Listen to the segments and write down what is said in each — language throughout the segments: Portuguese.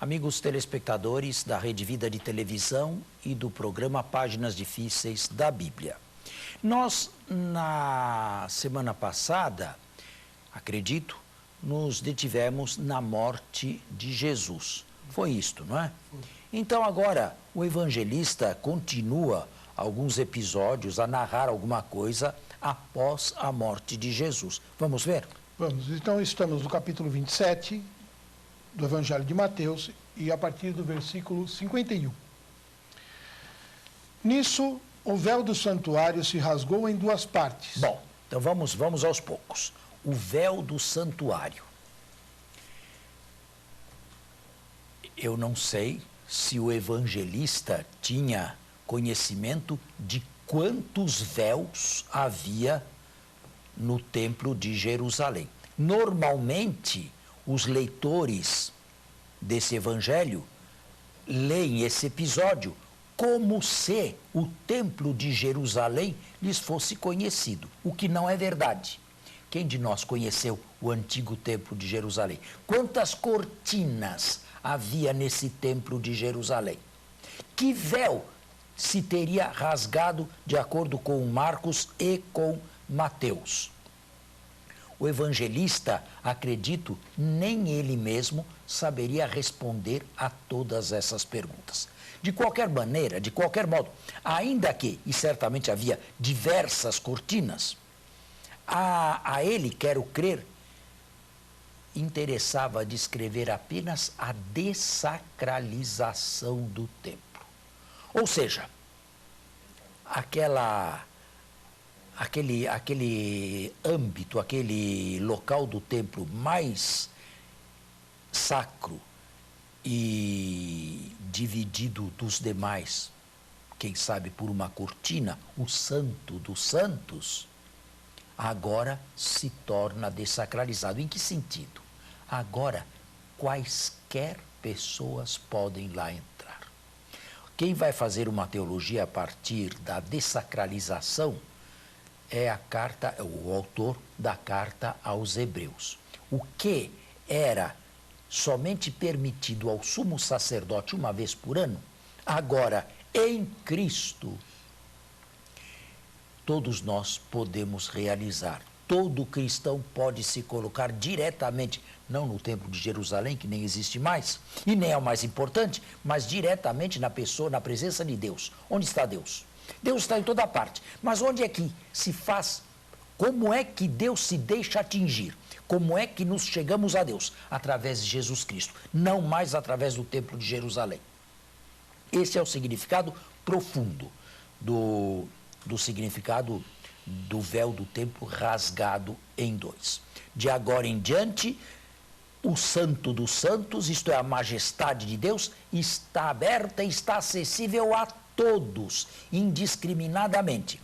Amigos telespectadores da Rede Vida de Televisão e do programa Páginas Difíceis da Bíblia. Nós, na semana passada, acredito, nos detivemos na morte de Jesus. Foi isto, não é? Então agora o evangelista continua alguns episódios a narrar alguma coisa após a morte de Jesus. Vamos ver? Vamos, então estamos no capítulo 27 do Evangelho de Mateus e a partir do versículo 51. Nisso, o véu do santuário se rasgou em duas partes. Bom, então vamos aos poucos. O véu do santuário. Eu não sei se o evangelista tinha conhecimento de quantos véus havia no templo de Jerusalém. Normalmente, os leitores desse evangelho leem esse episódio como se o templo de Jerusalém lhes fosse conhecido, o que não é verdade. Quem de nós conheceu o antigo templo de Jerusalém? Quantas cortinas havia nesse templo de Jerusalém? Que véu se teria rasgado de acordo com Marcos e com Mateus? O evangelista, acredito, nem ele mesmo saberia responder a todas essas perguntas. De qualquer maneira, de qualquer modo, ainda que, e certamente havia diversas cortinas, a ele, quero crer, interessava descrever apenas a dessacralização do templo. Ou seja, aquele âmbito, aquele local do templo mais sacro e dividido dos demais, quem sabe por uma cortina, o santo dos santos, agora se torna dessacralizado. Em que sentido? Agora, quaisquer pessoas podem lá entrar. Quem vai fazer uma teologia a partir da dessacralização é o autor da carta aos Hebreus. O que era somente permitido ao sumo sacerdote uma vez por ano, agora, em Cristo, todos nós podemos realizar. Todo cristão pode se colocar diretamente, não no templo de Jerusalém, que nem existe mais, e nem é o mais importante, mas diretamente na pessoa, na presença de Deus. Onde está Deus? Deus está em toda parte. Mas onde é que se faz? Como é que Deus se deixa atingir? Como é que nos chegamos a Deus? Através de Jesus Cristo, não mais através do templo de Jerusalém. Esse é o significado profundo do significado do véu do templo rasgado em dois. De agora em diante, o santo dos santos, isto é, a majestade de Deus, está aberta e está acessível a todos, indiscriminadamente,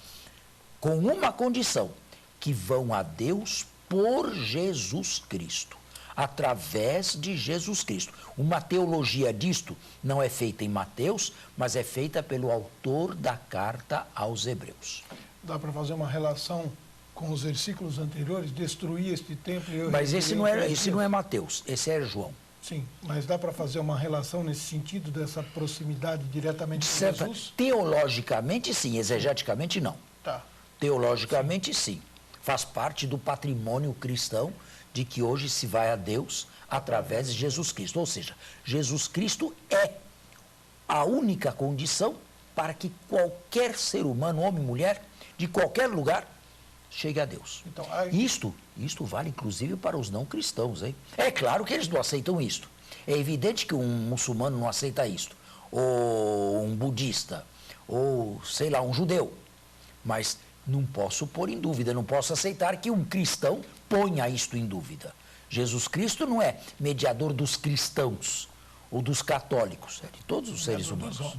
com uma condição, que vão a Deus por Jesus Cristo, através de Jesus Cristo. Uma teologia disto não é feita em Mateus, mas é feita pelo autor da carta aos Hebreus. Dá para fazer uma relação com os versículos anteriores, destruir este templo... Mas esse não é Mateus, esse é João. Sim, mas dá para fazer uma relação nesse sentido, dessa proximidade diretamente com Jesus? Teologicamente sim, exegeticamente não. Tá. Teologicamente sim. Faz parte do patrimônio cristão de que hoje se vai a Deus através de Jesus Cristo. Ou seja, Jesus Cristo é a única condição para que qualquer ser humano, homem, mulher, de qualquer lugar, chegue a Deus. Então, isto vale inclusive para os não cristãos, hein? É claro que eles não aceitam isto. É evidente que um muçulmano não aceita isto, ou um budista, ou, sei lá, um judeu. Mas não posso pôr em dúvida, não posso aceitar que um cristão ponha isto em dúvida. Jesus Cristo não é mediador dos cristãos ou dos católicos, é de todos os seres humanos.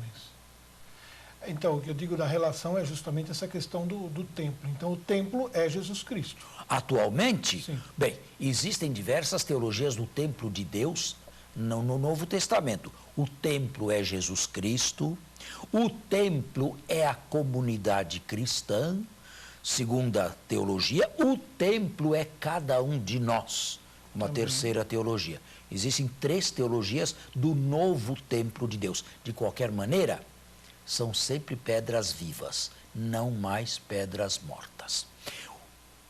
Então, o que eu digo da relação é justamente essa questão do templo. Então, o templo é Jesus Cristo. Atualmente, sim. Bem, existem diversas teologias do templo de Deus no Novo Testamento. O templo é Jesus Cristo, o templo é a comunidade cristã, segundo a teologia, o templo é cada um de nós, uma terceira teologia. Existem 3 teologias do novo templo de Deus. De qualquer maneira, são sempre pedras vivas, não mais pedras mortas.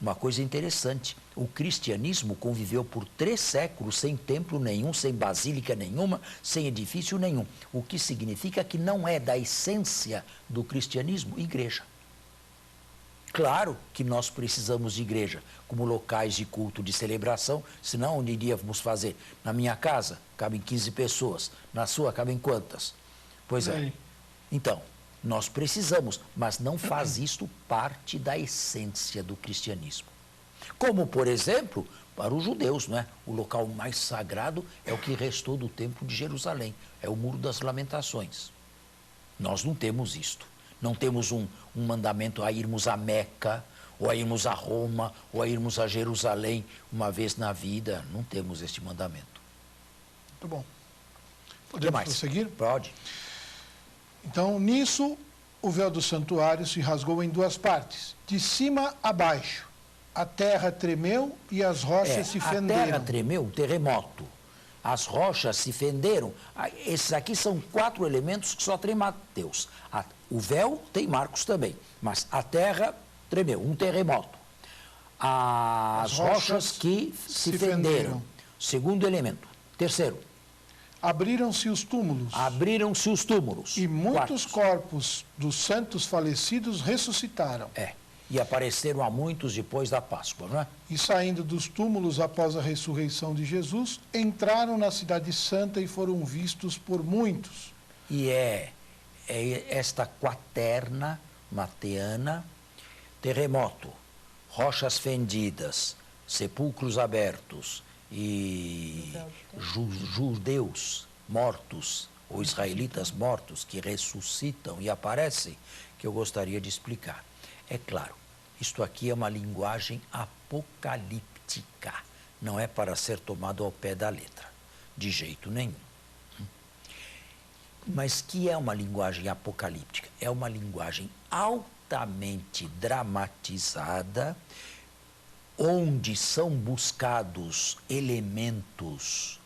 Uma coisa interessante, o cristianismo conviveu por 3 séculos sem templo nenhum, sem basílica nenhuma, sem edifício nenhum. O que significa que não é da essência do cristianismo igreja. Claro que nós precisamos de igreja como locais de culto, de celebração, senão onde iríamos fazer? Na minha casa cabem 15 pessoas, na sua cabem quantas? Pois é. Então, nós precisamos, mas não faz isto parte da essência do cristianismo. Como, por exemplo, para os judeus, não é? O local mais sagrado é o que restou do templo de Jerusalém, é o Muro das Lamentações. Nós não temos isto. Não temos um mandamento a irmos a Meca, ou a irmos a Roma, ou a irmos a Jerusalém uma vez na vida. Não temos este mandamento. Muito bom. Podemos prosseguir? Pode. Então, nisso, o véu do santuário se rasgou em 2 partes, de cima a baixo. A terra tremeu e as rochas se fenderam. A terra tremeu, um terremoto. As rochas se fenderam. Esses aqui são 4 elementos que só tem Mateus. O véu tem Marcos também, mas a terra tremeu, um terremoto. As rochas que se fenderam. Segundo elemento. Terceiro. Abriram-se os túmulos. Abriram-se os túmulos. E muitos corpos dos santos falecidos ressuscitaram. E apareceram a muitos depois da Páscoa, não é? E saindo dos túmulos após a ressurreição de Jesus, entraram na cidade santa e foram vistos por muitos. E é esta quaterna mateana, terremoto, rochas fendidas, sepulcros abertos e judeus mortos, ou israelitas mortos, que ressuscitam e aparecem, que eu gostaria de explicar. É claro, isto aqui é uma linguagem apocalíptica, não é para ser tomado ao pé da letra, de jeito nenhum. Mas que é uma linguagem apocalíptica? É uma linguagem altamente dramatizada, onde são buscados elementos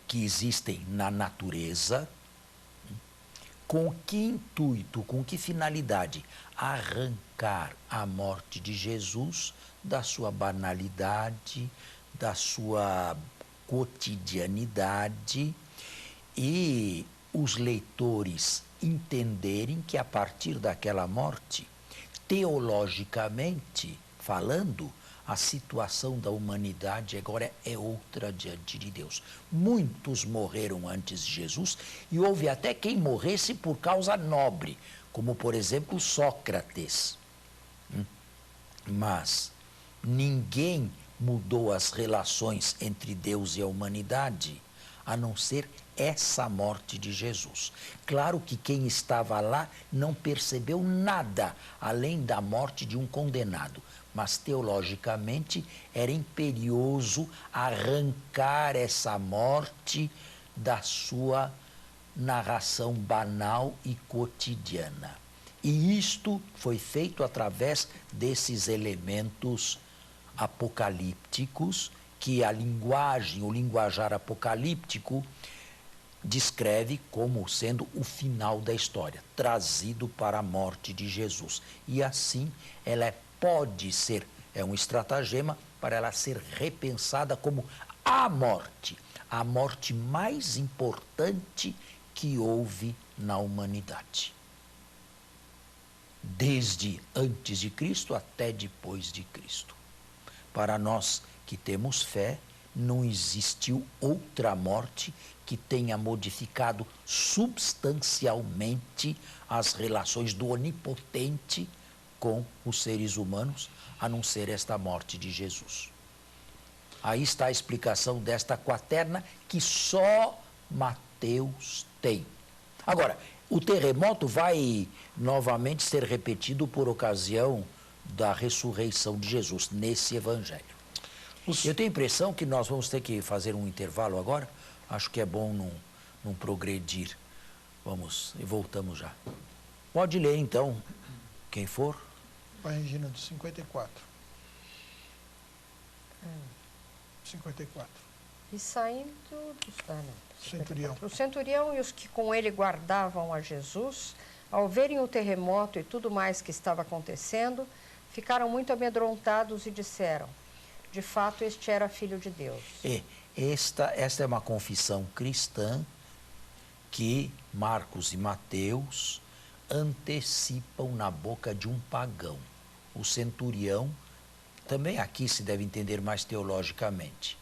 que existem na natureza. Com que intuito, com que finalidade? Arrancar a morte de Jesus da sua banalidade, da sua cotidianidade, e os leitores entenderem que a partir daquela morte, teologicamente falando, a situação da humanidade agora é outra diante de Deus. Muitos morreram antes de Jesus e houve até quem morresse por causa nobre, como por exemplo Sócrates. Mas ninguém mudou as relações entre Deus e a humanidade, a não ser essa morte de Jesus. Claro que quem estava lá não percebeu nada além da morte de um condenado, mas teologicamente era imperioso arrancar essa morte da sua narração banal e cotidiana. E isto foi feito através desses elementos apocalípticos que a linguagem, o linguajar apocalíptico, descreve como sendo o final da história, trazido para a morte de Jesus. E assim ela pode ser, é um estratagema para ela ser repensada como a morte mais importante que houve na humanidade. Desde antes de Cristo até depois de Cristo. Para nós que temos fé, não existiu outra morte que tenha modificado substancialmente as relações do Onipotente com os seres humanos, a não ser esta morte de Jesus. Aí está a explicação desta quaterna que só Mateus tem. Agora, o terremoto vai novamente ser repetido por ocasião da ressurreição de Jesus nesse evangelho. Eu tenho a impressão que nós vamos ter que fazer um intervalo agora. Acho que é bom não progredir. Vamos, e voltamos já. Pode ler então, quem for. Página de 54. 54. E saindo não, Centurião. O centurião e os que com ele guardavam a Jesus, ao verem o terremoto e tudo mais que estava acontecendo, ficaram muito amedrontados e disseram: de fato, este era filho de Deus. Esta é uma confissão cristã que Marcos e Mateus antecipam na boca de um pagão. O centurião, também aqui se deve entender mais teologicamente.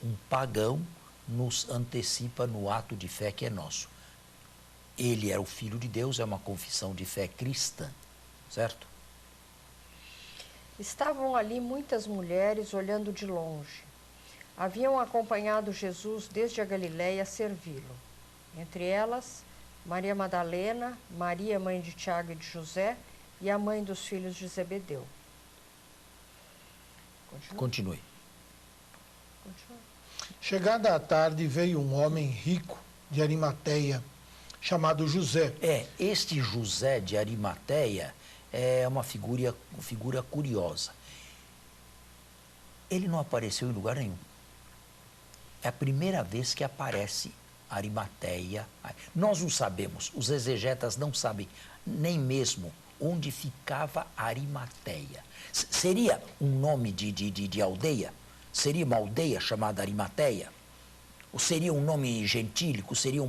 Um pagão nos antecipa no ato de fé que é nosso. Ele é o Filho de Deus, é uma confissão de fé cristã, certo? Estavam ali muitas mulheres olhando de longe. Haviam acompanhado Jesus desde a Galiléia a servi-lo. Entre elas, Maria Madalena, Maria, mãe de Tiago e de José, e a mãe dos filhos de Zebedeu. Continue. Chegada a tarde, veio um homem rico de Arimateia, chamado José. Este José de Arimateia é uma figura curiosa. Ele não apareceu em lugar nenhum. É a primeira vez que aparece Arimateia. Nós não sabemos, os exegetas não sabem nem mesmo onde ficava Arimateia. Seria um nome de aldeia? Seria uma aldeia chamada Arimateia? Ou seria um nome gentílico? Seria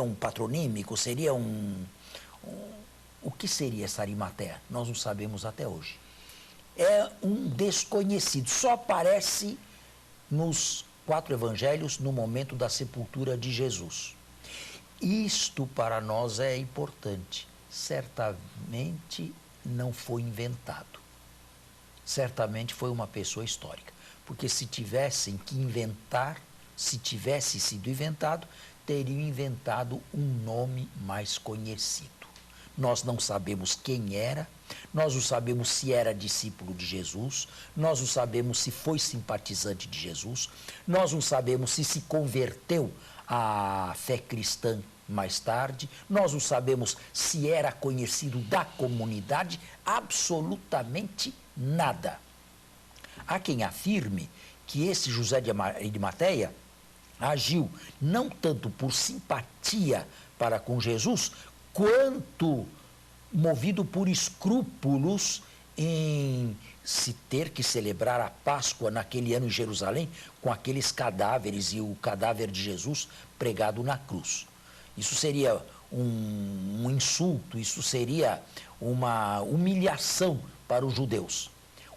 um patronímico? Seria O que seria essa Arimateia? Nós não sabemos até hoje. É um desconhecido, só aparece nos 4 evangelhos no momento da sepultura de Jesus. Isto para nós é importante. Certamente não foi inventado. Certamente foi uma pessoa histórica. Porque se tivessem que inventar, se tivesse sido inventado, teriam inventado um nome mais conhecido. Nós não sabemos quem era, nós não sabemos se era discípulo de Jesus, nós não sabemos se foi simpatizante de Jesus, nós não sabemos se se converteu à fé cristã mais tarde, nós não sabemos se era conhecido da comunidade, absolutamente nada. Há quem afirme que esse José de Arimateia agiu não tanto por simpatia para com Jesus, quanto movido por escrúpulos em se ter que celebrar a Páscoa naquele ano em Jerusalém com aqueles cadáveres e o cadáver de Jesus pregado na cruz. Isso seria um insulto, isso seria uma humilhação para os judeus.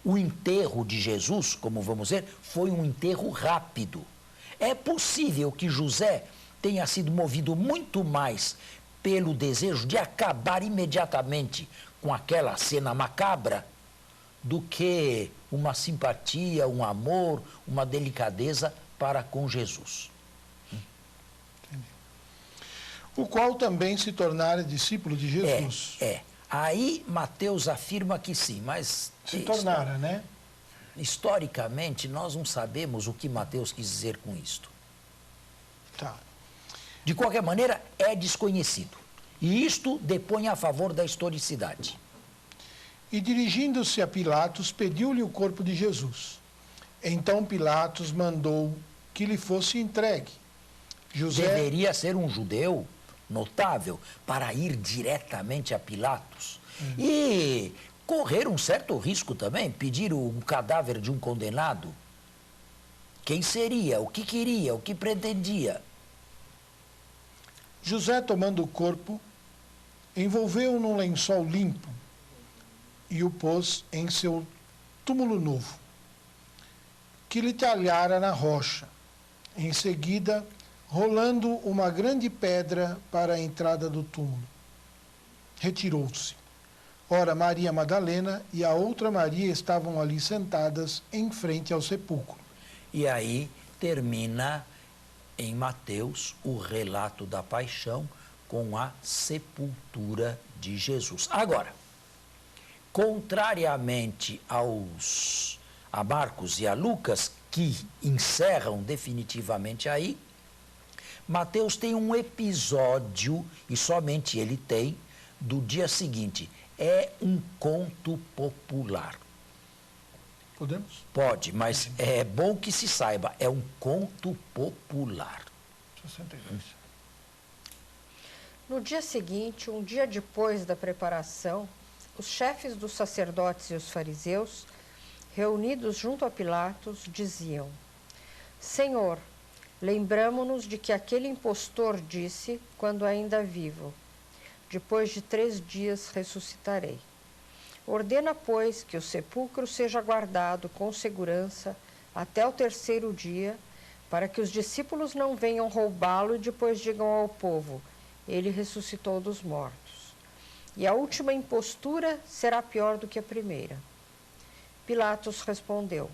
O enterro de Jesus, como vamos ver, foi um enterro rápido. É possível que José tenha sido movido muito mais pelo desejo de acabar imediatamente com aquela cena macabra do que uma simpatia, um amor, uma delicadeza para com Jesus. Entendi. O qual também se tornara discípulo de Jesus. Aí Mateus afirma que sim, mas... Se tornara, né? Historicamente, nós não sabemos o que Mateus quis dizer com isto. Tá. De qualquer maneira, é desconhecido. E isto depõe a favor da historicidade. E dirigindo-se a Pilatos, pediu-lhe o corpo de Jesus. Então Pilatos mandou que lhe fosse entregue. José... Deveria ser um judeu notável para ir diretamente a Pilatos. E correr um certo risco também, pedir o cadáver de um condenado. Quem seria? O que queria? O que pretendia? José, tomando o corpo, envolveu-o num lençol limpo e o pôs em seu túmulo novo, que lhe talhara na rocha. Em seguida, rolando uma grande pedra para a entrada do túmulo, retirou-se. Ora, Maria Madalena e a outra Maria estavam ali sentadas em frente ao sepulcro. E aí termina em Mateus o relato da paixão com a sepultura de Jesus. Agora, contrariamente a Marcos e a Lucas, que encerram definitivamente aí, Mateus tem um episódio, e somente ele tem, do dia seguinte. É um conto popular. Podemos? Pode, mas é bom que se saiba, é um conto popular. 62. No dia seguinte, um dia depois da preparação, os chefes dos sacerdotes e os fariseus, reunidos junto a Pilatos, diziam: Senhor, lembramo-nos de que aquele impostor disse, quando ainda vivo: depois de 3 dias ressuscitarei. Ordena, pois, que o sepulcro seja guardado com segurança até o 3º dia, para que os discípulos não venham roubá-lo e depois digam ao povo: ele ressuscitou dos mortos. E a última impostura será pior do que a primeira. Pilatos respondeu: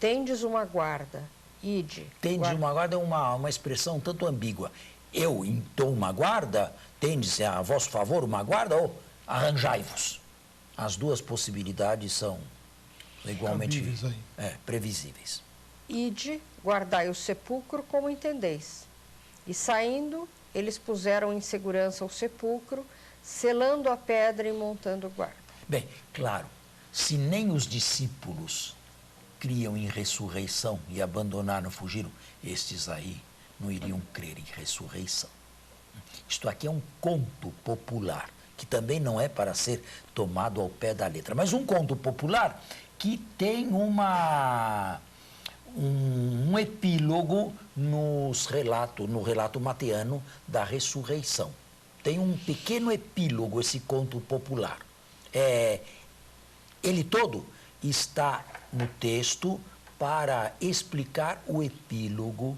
tendes uma guarda, ide. Tendes uma guarda é uma expressão tanto ambígua. Eu dou uma guarda, tendes a vosso favor uma guarda, ou arranjai-vos. As duas possibilidades são igualmente previsíveis. Ide, guardai o sepulcro como entendeis. E saindo, eles puseram em segurança o sepulcro, selando a pedra e montando guarda. Bem, claro, se nem os discípulos criam em ressurreição e abandonaram, fugiram, estes aí não iriam crer em ressurreição. Isto aqui é um conto popular, que também não é para ser tomado ao pé da letra, mas um conto popular que tem um epílogo no relato mateano da ressurreição. Tem um pequeno epílogo, esse conto popular. Ele todo está no texto para explicar o epílogo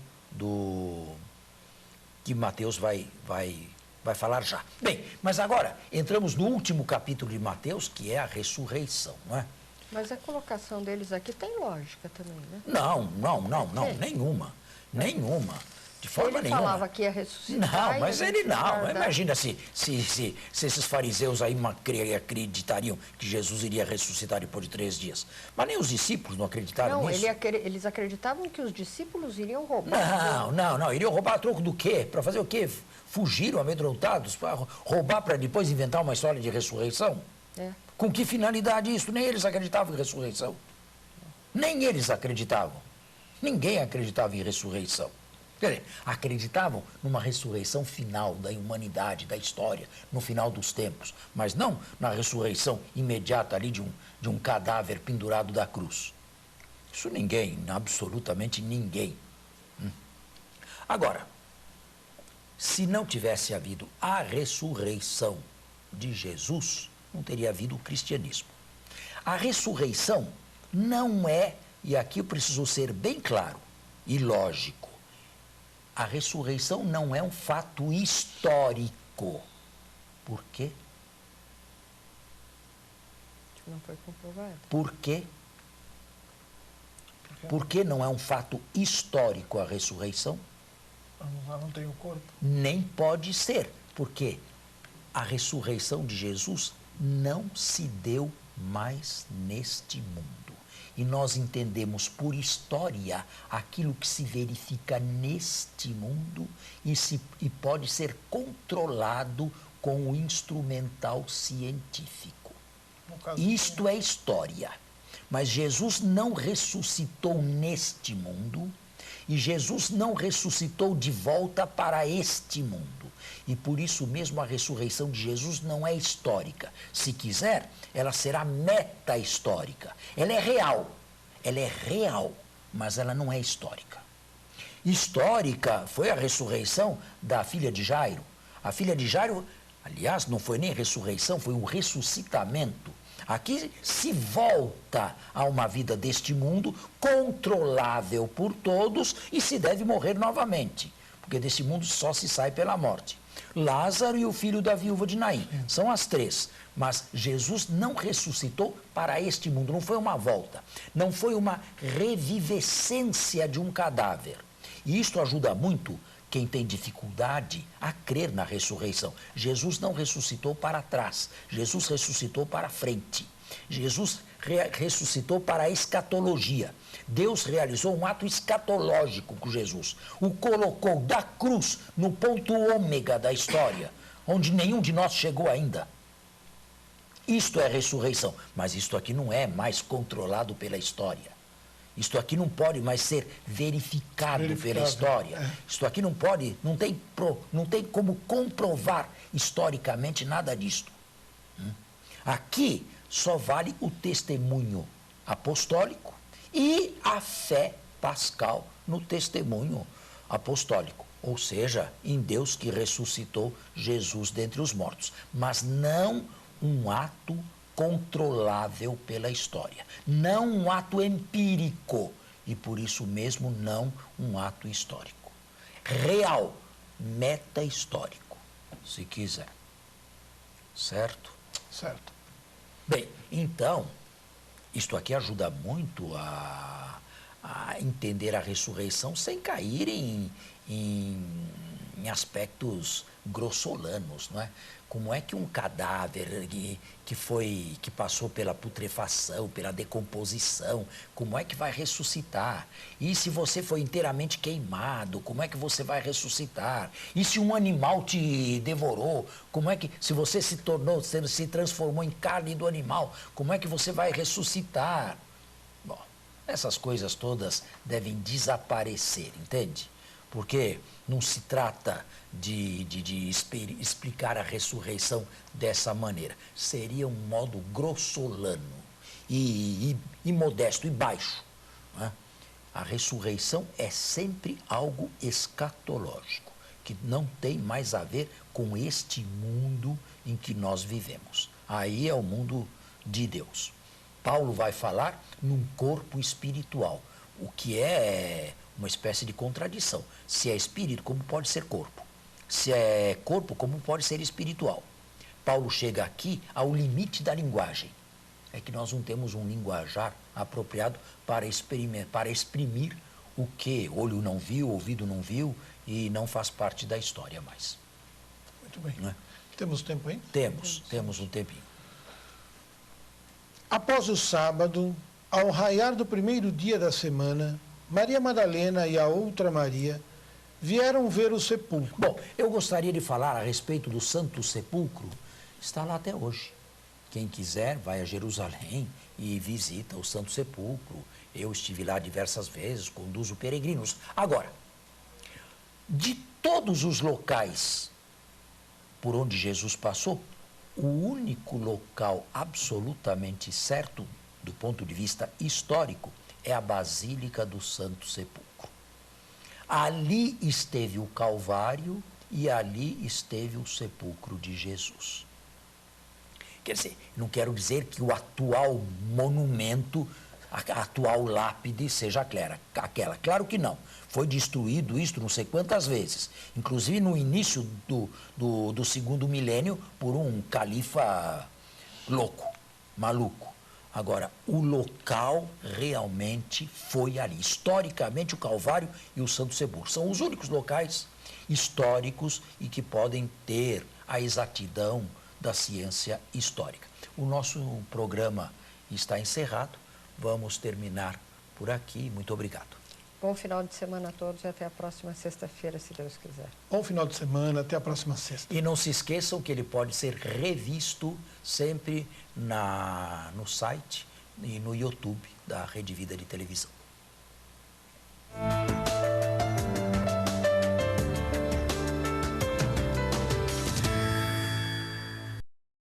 que Mateus vai falar já. Bem, mas agora entramos no último capítulo de Mateus, que é a ressurreição, não é? Mas a colocação deles aqui tem lógica também, né? Não, nenhuma. De forma ele nenhuma. Ele falava que ia ressuscitar. Não, mas ele não. Imagina se esses fariseus aí acreditariam que Jesus iria ressuscitar depois de 3 dias. Mas nem os discípulos não acreditaram nisso. Eles acreditavam que os discípulos iriam roubar. Não. Iriam roubar a troco do quê? Para fazer o quê? Fugiram amedrontados para roubar para depois inventar uma história de ressurreição? Com que finalidade isso? Nem eles acreditavam em ressurreição. Nem eles acreditavam. Ninguém acreditava em ressurreição. Quer dizer, acreditavam numa ressurreição final da humanidade, da história, no final dos tempos, mas não na ressurreição imediata ali de um cadáver pendurado da cruz. Isso ninguém, absolutamente ninguém. Agora, se não tivesse havido a ressurreição de Jesus, não teria havido o cristianismo. A ressurreição não é, e aqui eu preciso ser bem claro e lógico, a ressurreição não é um fato histórico. Por quê? Não foi comprovado. Por quê? Por que não é um fato histórico a ressurreição? Lá não tem o corpo. Nem pode ser, porque a ressurreição de Jesus não se deu mais neste mundo. E nós entendemos por história aquilo que se verifica neste mundo e pode ser controlado com o instrumental científico. Isto é história. Mas Jesus não ressuscitou neste mundo e Jesus não ressuscitou de volta para este mundo. E por isso mesmo a ressurreição de Jesus não é histórica. Se quiser, ela será meta-histórica. Ela é real, mas ela não é histórica. Histórica foi a ressurreição da filha de Jairo. A filha de Jairo, aliás, não foi nem ressurreição, foi um ressuscitamento. Aqui se volta a uma vida deste mundo controlável por todos e se deve morrer novamente, porque deste mundo só se sai pela morte. Lázaro e o filho da viúva de Naim, são as 3. Mas Jesus não ressuscitou para este mundo, não foi uma volta, não foi uma revivescência de um cadáver. E isto ajuda muito quem tem dificuldade a crer na ressurreição. Jesus não ressuscitou para trás, Jesus ressuscitou para frente. Jesus ressuscitou para a escatologia. Deus realizou um ato escatológico com Jesus. O colocou da cruz no ponto ômega da história, onde nenhum de nós chegou ainda. Isto é ressurreição, mas isto aqui não é mais controlado pela história. Isto aqui não pode mais ser verificado pela história. Isto aqui não tem como comprovar historicamente nada disto. Aqui só vale o testemunho apostólico e a fé pascal no testemunho apostólico, ou seja, em Deus que ressuscitou Jesus dentre os mortos, mas não um ato controlável pela história, não um ato empírico e por isso mesmo não um ato histórico. Real, meta-histórico, se quiser. Certo? Certo. Bem, então, isto aqui ajuda muito a entender a ressurreição sem cair em aspectos grossolanos, não é? Como é que um cadáver que passou pela putrefação, pela decomposição, como é que vai ressuscitar? E se você foi inteiramente queimado, como é que você vai ressuscitar? E se um animal te devorou, como é que, se você se transformou em carne do animal, como é que você vai ressuscitar? Bom, essas coisas todas devem desaparecer, entende? Porque não se trata de explicar a ressurreição dessa maneira. Seria um modo grossolano e modesto e baixo. Não é? A ressurreição é sempre algo escatológico, que não tem mais a ver com este mundo em que nós vivemos. Aí é o mundo de Deus. Paulo vai falar num corpo espiritual, o que é uma espécie de contradição. Se é espírito, como pode ser corpo? Se é corpo, como pode ser espiritual? Paulo chega aqui ao limite da linguagem. É que nós não temos um linguajar apropriado para exprimir o que olho não viu, ouvido não viu e não faz parte da história mais. Muito bem. Não é? Temos tempo ainda? Temos um tempinho. Após o sábado, ao raiar do primeiro dia da semana, Maria Madalena e a outra Maria vieram ver o sepulcro. Bom, eu gostaria de falar a respeito do Santo Sepulcro. Está lá até hoje. Quem quiser, vai a Jerusalém e visita o Santo Sepulcro. Eu estive lá diversas vezes, conduzo peregrinos. Agora, de todos os locais por onde Jesus passou, o único local absolutamente certo, do ponto de vista histórico, é a Basílica do Santo Sepulcro. Ali esteve o Calvário e ali esteve o sepulcro de Jesus. Quer dizer, não quero dizer que o atual monumento, a atual lápide seja aquela. Claro que não. Foi destruído isto não sei quantas vezes. Inclusive no início do segundo milênio por um califa louco, maluco. Agora, o local realmente foi ali. Historicamente, o Calvário e o Santo Sepulcro são os únicos locais históricos e que podem ter a exatidão da ciência histórica. O nosso programa está encerrado. Vamos terminar por aqui. Muito obrigado. Bom final de semana a todos e até a próxima sexta-feira, se Deus quiser. Bom final de semana, até a próxima sexta. E não se esqueçam que ele pode ser revisto sempre no site e no YouTube da Rede Vida de Televisão.